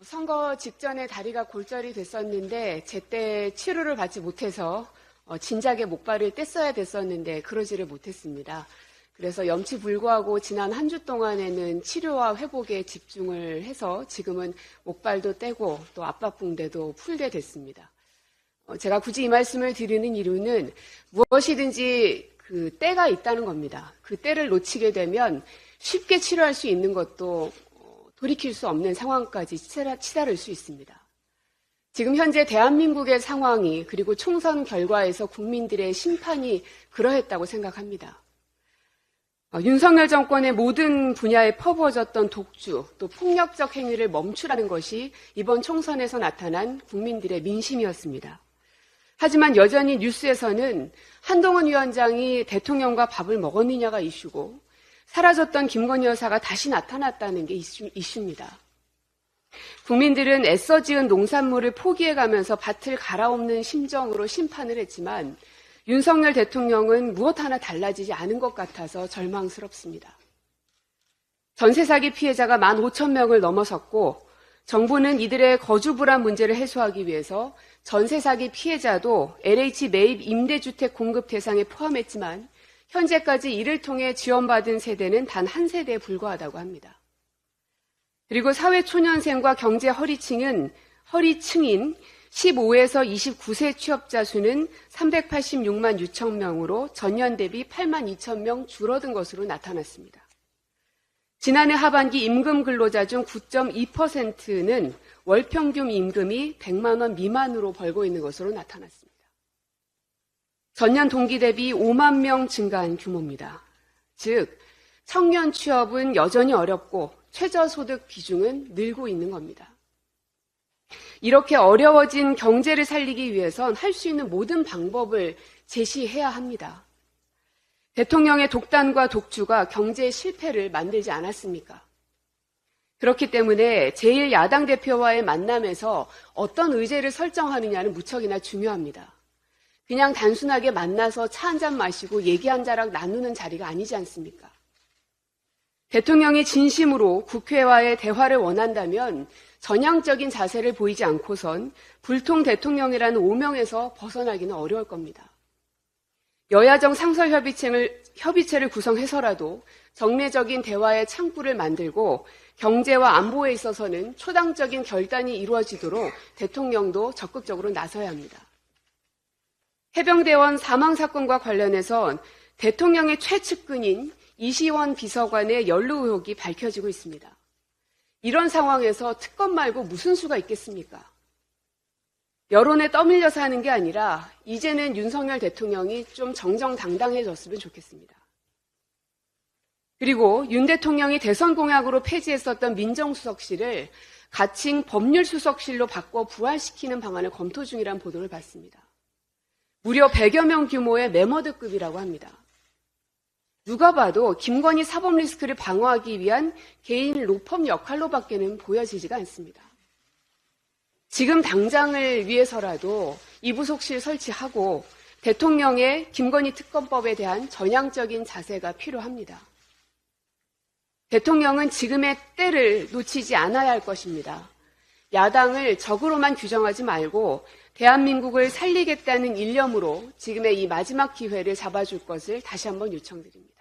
선거 직전에 다리가 골절이 됐었는데 제때 치료를 받지 못해서 진작에 목발을 뗐어야 됐었는데 그러지를 못했습니다. 그래서 염치불구하고 지난 한 주 동안에는 치료와 회복에 집중을 해서 지금은 목발도 떼고 또 압박붕대도 풀게 됐습니다. 제가 굳이 이 말씀을 드리는 이유는 무엇이든지 그 때가 있다는 겁니다. 그 때를 놓치게 되면 쉽게 치료할 수 있는 것도 돌이킬 수 없는 상황까지 치달을 수 있습니다. 지금 현재 대한민국의 상황이 그리고 총선 결과에서 국민들의 심판이 그러했다고 생각합니다. 윤석열 정권의 모든 분야에 퍼부어졌던 독주 또 폭력적 행위를 멈추라는 것이 이번 총선에서 나타난 국민들의 민심이었습니다. 하지만 여전히 뉴스에서는 한동훈 위원장이 대통령과 밥을 먹었느냐가 이슈고 사라졌던 김건희 여사가 다시 나타났다는 게 이슈입니다. 국민들은 애써 지은 농산물을 포기해가면서 밭을 갈아엎는 심정으로 심판을 했지만 윤석열 대통령은 무엇 하나 달라지지 않은 것 같아서 절망스럽습니다. 전세 사기 피해자가 15,000명을 넘어섰고 정부는 이들의 거주 불안 문제를 해소하기 위해서 전세 사기 피해자도 LH 매입 임대주택 공급 대상에 포함했지만 현재까지 이를 통해 지원받은 세대는 단 한 세대에 불과하다고 합니다. 그리고 사회초년생과 경제 허리층인 15에서 29세 취업자 수는 386만 6천 명으로 전년 대비 8만 2천 명 줄어든 것으로 나타났습니다. 지난해 하반기 임금 근로자 중 9.2%는 월평균 임금이 100만 원 미만으로 벌고 있는 것으로 나타났습니다. 전년 동기 대비 5만 명 증가한 규모입니다. 즉, 청년 취업은 여전히 어렵고 최저소득 비중은 늘고 있는 겁니다. 이렇게 어려워진 경제를 살리기 위해선 할 수 있는 모든 방법을 제시해야 합니다. 대통령의 독단과 독주가 경제 실패를 만들지 않았습니까? 그렇기 때문에 제1야당 대표와의 만남에서 어떤 의제를 설정하느냐는 무척이나 중요합니다. 그냥 단순하게 만나서 차 한잔 마시고 얘기 한 자락 나누는 자리가 아니지 않습니까? 대통령이 진심으로 국회와의 대화를 원한다면 전향적인 자세를 보이지 않고선 불통 대통령이라는 오명에서 벗어나기는 어려울 겁니다. 여야정 상설협의체를 구성해서라도 정례적인 대화의 창구를 만들고 경제와 안보에 있어서는 초당적인 결단이 이루어지도록 대통령도 적극적으로 나서야 합니다. 해병대원 사망 사건과 관련해서 대통령의 최측근인 이시원 비서관의 연루 의혹이 밝혀지고 있습니다. 이런 상황에서 특검 말고 무슨 수가 있겠습니까? 여론에 떠밀려서 하는 게 아니라 이제는 윤석열 대통령이 좀 정정당당해졌으면 좋겠습니다. 그리고 윤 대통령이 대선 공약으로 폐지했었던 민정수석실을 가칭 법률수석실로 바꿔 부활시키는 방안을 검토 중이라는 보도를 봤습니다. 무려 100여 명 규모의 메머드급이라고 합니다. 누가 봐도 김건희 사법 리스크를 방어하기 위한 개인 로펌 역할로밖에는 보여지지가 않습니다. 지금 당장을 위해서라도 이 부속실 설치하고 대통령의 김건희 특검법에 대한 전향적인 자세가 필요합니다. 대통령은 지금의 때를 놓치지 않아야 할 것입니다. 야당을 적으로만 규정하지 말고 대한민국을 살리겠다는 일념으로 지금의 이 마지막 기회를 잡아줄 것을 다시 한번 요청드립니다.